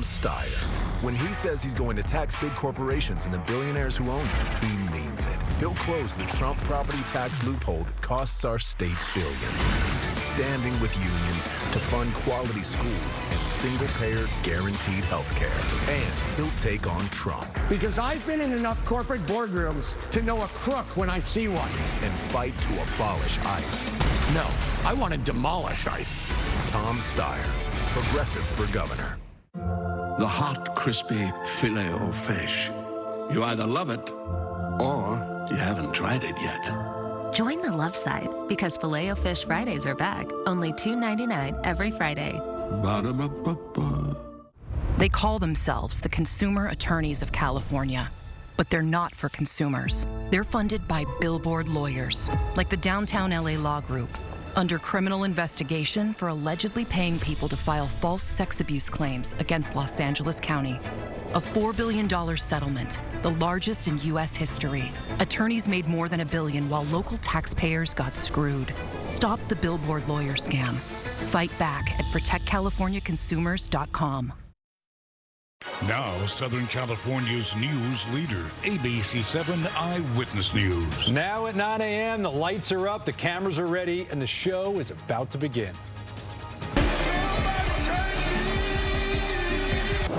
Tom Steyer. When he says he's going to tax big corporations and the billionaires who own them, he means it. He'll close the Trump property tax loophole that costs our state billions. Standing with unions to fund quality schools and single-payer guaranteed health care. And he'll take on Trump. Because I've been in enough corporate boardrooms to know a crook when I see one. And fight to abolish ICE. No, I want to demolish ICE. Tom Steyer, progressive for governor. The hot, crispy filet o fish. You either love it or you haven't tried it yet. Join the love side, because Filet-O-Fish Fridays are back. Only $2.99 every Friday. Ba-da-ba-ba-ba. They call themselves the Consumer Attorneys of California, but they're not for consumers. They're funded by billboard lawyers, like the Downtown LA Law Group, under criminal investigation for allegedly paying people to file false sex abuse claims against Los Angeles County. A $4 billion settlement, the largest in U.S. history. Attorneys made more than $1 billion while local taxpayers got screwed. Stop the billboard lawyer scam. Fight back at protectcaliforniaconsumers.com. Now, Southern California's news leader, ABC 7 Eyewitness News. Now at 9 a.m., the lights are up, the cameras are ready, and the show is about to begin.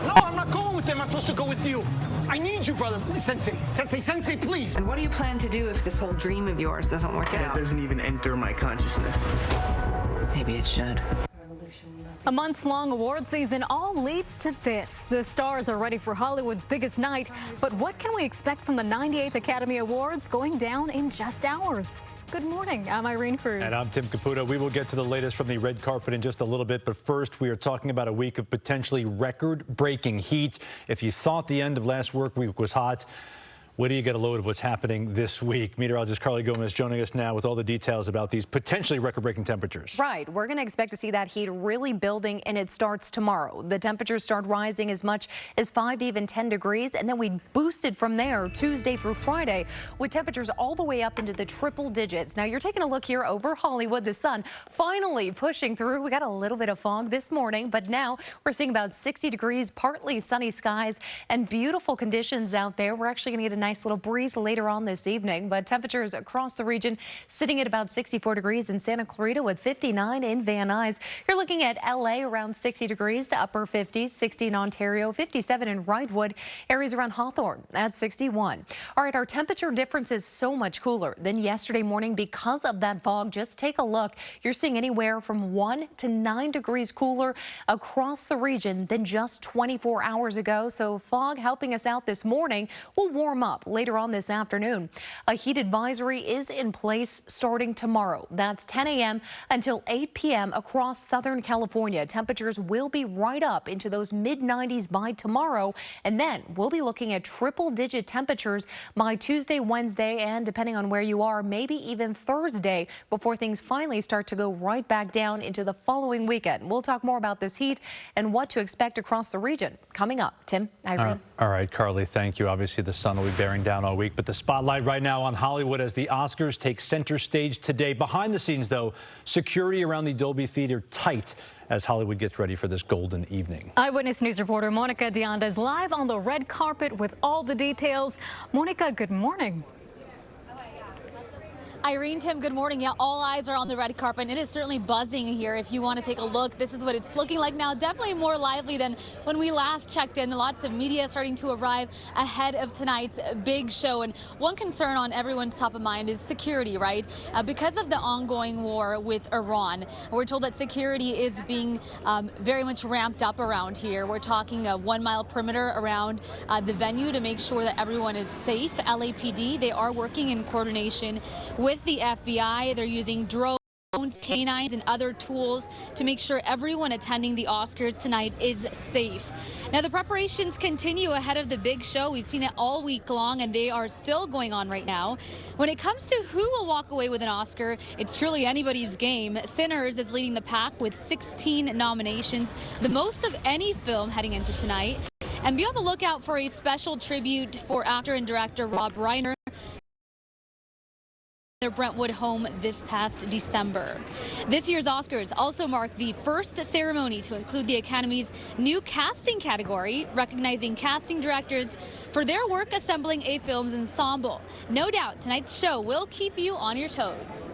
No, I'm not going with them. I'm supposed to go with you. I need you, brother. Sensei, please. And what do you plan to do if this whole dream of yours doesn't work out? It doesn't even enter my consciousness. Maybe it should. A months-long award season all leads to this. The stars are ready for Hollywood's biggest night. But what can we expect from the 98th Academy Awards going down in just hours? Good morning. I'm Irene Cruz. And I'm Tim Caputo. We will get to the latest from the red carpet in just a little bit. But first, we are talking about a week of potentially record-breaking heat. If you thought the end of last work week was hot, where do you get a load of what's happening this week? Meteorologist Carly Gomez joining us now with all the details about these potentially record-breaking temperatures. Right. We're going to expect to see that heat really building, and it starts tomorrow. The temperatures start rising as much as 5 to even 10 degrees, and then we boosted from there Tuesday through Friday with temperatures all the way up into the triple digits. Now, you're taking a look here over Hollywood. The sun finally pushing through. We got a little bit of fog this morning, but now we're seeing about 60 degrees, partly sunny skies, and beautiful conditions out there. We're actually going to get a nice little breeze later on this evening, but temperatures across the region sitting at about 64 degrees in Santa Clarita with 59 in Van Nuys. You're looking at LA around 60 degrees to upper 50s, 60 in Ontario, 57 in Wrightwood, areas around Hawthorne at 61. All right, our temperature difference is so much cooler than yesterday morning because of that fog. Just take a look. You're seeing anywhere from 1 to 9 degrees cooler across the region than just 24 hours ago. So fog helping us out this morning. Will warm up later on this afternoon. A heat advisory is in place starting tomorrow. That's 10 a.m. until 8 p.m. across Southern California. Temperatures will be right up into those mid-90s by tomorrow, and then we'll be looking at triple-digit temperatures by Tuesday, Wednesday, and depending on where you are, maybe even Thursday before things finally start to go right back down into the following weekend. We'll talk more about this heat and what to expect across the region coming up. Tim, Irene. All right, Carly, thank you. Obviously, the sun will be bearing down all week, but the spotlight right now on Hollywood as the Oscars take center stage today. Behind the scenes, though, security around the Dolby Theater tight as Hollywood gets ready for this golden evening. Eyewitness News reporter Monica Deonda is live on the red carpet with all the details. Monica, good morning. Irene, Tim, good morning. Yeah, all eyes are on the red carpet, and it is certainly buzzing here. If you want to take a look, this is what it's looking like now. Definitely more lively than when we last checked in. Lots of media starting to arrive ahead of tonight's big show. And one concern on everyone's top of mind is security, right? Because of the ongoing war with Iran, we're told that security is being very much ramped up around here. We're talking a 1-mile perimeter around the venue to make sure that everyone is safe. LAPD, they are working in coordination with the FBI. They're using drones, canines, and other tools to make sure everyone attending the Oscars tonight is safe. Now, the preparations continue ahead of the big show. We've seen it all week long, and they are still going on right now. When it comes to who will walk away with an Oscar, it's truly anybody's game. Sinners is leading the pack with 16 nominations, the most of any film heading into tonight. And be on the lookout for a special tribute for actor and director Rob Reiner. their Brentwood home this past December. This year's Oscars also marked the first ceremony to include the Academy's new casting category, recognizing casting directors for their work assembling a film's ensemble. No doubt tonight's show will keep you on your toes.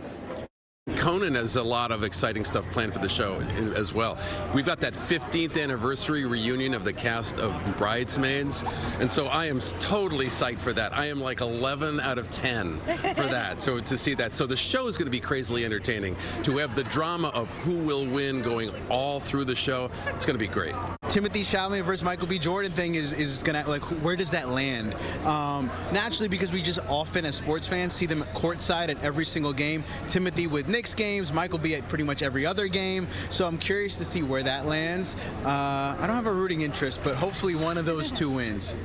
Conan has a lot of exciting stuff planned for the show as well. We've got that 15th anniversary reunion of the cast of Bridesmaids, and so I am totally psyched for that. I am like 11 out of 10 for that, so to see that. So the show is going to be crazily entertaining. To have the drama of who will win going all through the show, it's going to be great. Timothy Chalamet versus Michael B. Jordan thing is gonna, like, where does that land? Naturally, because we just often as sports fans see them courtside at every single game. Timothy with Knicks games, Michael B. at pretty much every other game. So I'm curious to see where that lands. I don't have a rooting interest, but hopefully one of those two wins.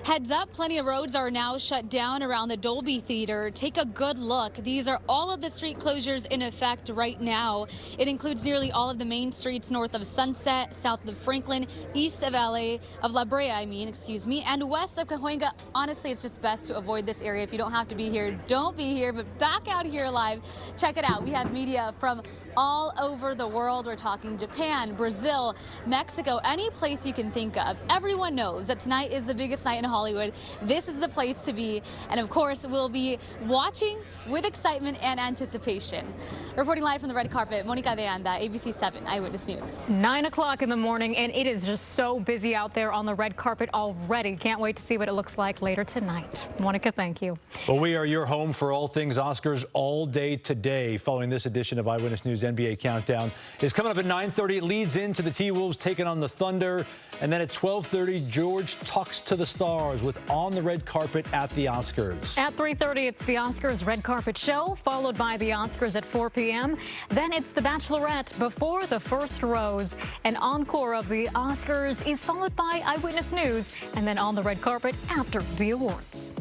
Heads up, plenty of roads are now shut down around the Dolby Theater. Take a good look. These are all of the street closures in effect right now. It includes nearly all of the main streets north of Sunset, south of Franklin, east of La Brea, and west of Cahuenga. Honestly, it's just best to avoid this area. If you don't have to be here, don't be here, but back out here live. Check it out. We have media from all over the world. We're talking Japan, Brazil, Mexico, any place you can think of. Everyone knows that tonight is the biggest night in Hollywood. This is the place to be. And of course, we'll be watching with excitement and anticipation. Reporting live from the red carpet, Monica de Anda, ABC 7 Eyewitness News. 9 o'clock in the morning, and it is just so busy out there on the red carpet already. Can't wait to see what it looks like later tonight. Monica, thank you. Well, we are your home for all things Oscars all day today. Following this edition of Eyewitness News, NBA Countdown is coming up at 9:30. It leads into the T-Wolves taking on the Thunder. And then at 12:30, George talks to the stars with On the Red Carpet at the Oscars. At 3:30, it's the Oscars Red Carpet Show, followed by the Oscars at 4 p.m. Then it's the Bachelorette before the first rose. An encore of the Oscars is followed by Eyewitness News, and then On the Red Carpet after the awards.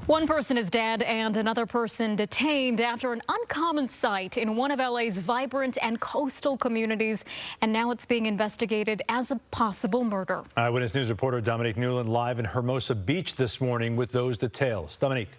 One person is dead and another person detained after an uncommon sight in one of LA's vibrant and coastal communities, and now it's being investigated as a possible murder. Eyewitness News reporter Dominique Newland live in Hermosa Beach this morning with those details. Dominique.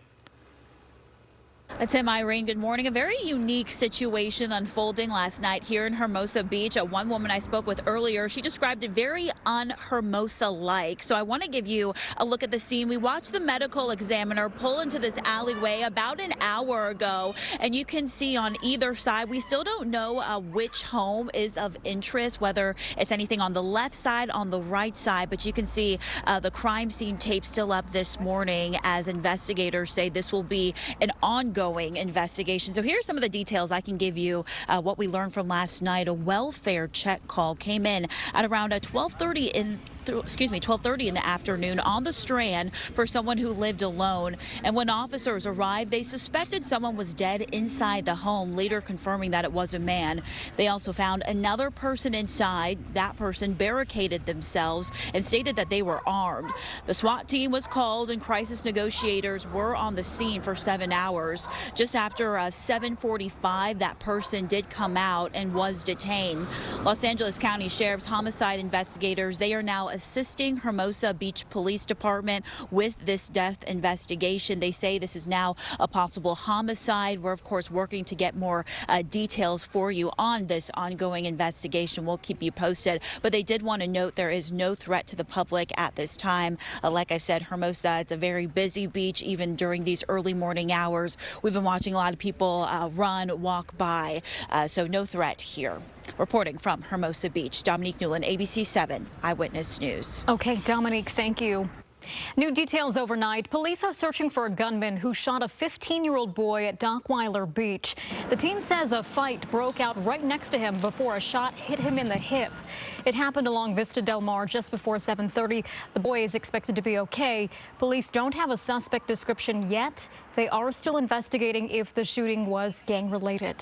Tim, Irene, good morning. A very unique situation unfolding last night here in Hermosa Beach. One woman I spoke with earlier, she described it very un-Hermosa-like. So I want to give you a look at the scene. We watched the medical examiner pull into this alleyway about an hour ago, and you can see on either side, we still don't know which home is of interest, whether it's anything on the left side, on the right side, but you can see the crime scene tape still up this morning as investigators say this will be an ongoing investigation. So here's some of the details I can give you. What we learned from last night: a welfare check call came in at around 12:30 in the afternoon on the Strand for someone who lived alone. And when officers arrived, they suspected someone was dead inside the home, later confirming that it was a man. They also found another person inside. That person barricaded themselves and stated that they were armed. The SWAT team was called and crisis negotiators were on the scene for 7 hours. Just after 7:45, that person did come out and was detained. Los Angeles County Sheriff's homicide investigators, they are now assisting Hermosa Beach Police Department with this death investigation. They say this is now a possible homicide. We're, of course, working to get more details for you on this ongoing investigation. We'll keep you posted. But they did want to note there is no threat to the public at this time. Like I said, Hermosa, it's a very busy beach, even during these early morning hours. We've been watching a lot of people run, walk by, so no threat here. Reporting from Hermosa Beach, Dominique Newland, ABC 7 Eyewitness News. Okay, Dominique, thank you. New details overnight. Police are searching for a gunman who shot a 15-year-old boy at Dockweiler Beach. The team says a fight broke out right next to him before a shot hit him in the hip. It happened along Vista Del Mar just before 7:30. The boy is expected to be okay. Police don't have a suspect description yet. They are still investigating if the shooting was gang-related.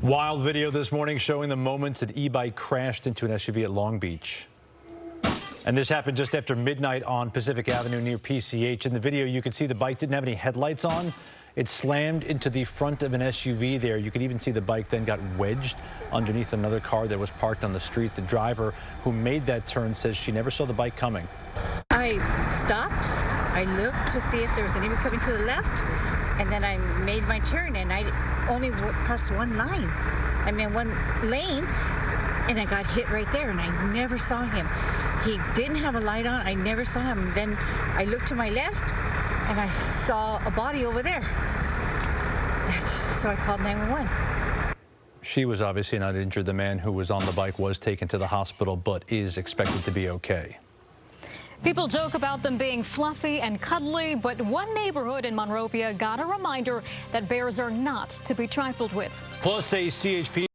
Wild video this morning showing the moments that e-bike crashed into an SUV at Long Beach. And this happened just after midnight on Pacific Avenue near PCH. In the video, you can see the bike didn't have any headlights on. It slammed into the front of an SUV there. You could even see the bike then got wedged underneath another car that was parked on the street. The driver who made that turn says she never saw the bike coming. I stopped. I looked to see if there was anybody coming to the left, and then I made my turn, and I only crossed one line. I mean, one lane, and I got hit right there, and I never saw him. He didn't have a light on. I never saw him. Then I looked to my left, and I saw a body over there. So I called 911. She was obviously not injured. The man who was on the bike was taken to the hospital, but is expected to be okay. People joke about them being fluffy and cuddly, but one neighborhood in Monrovia got a reminder that bears are not to be trifled with. Plus, a CHP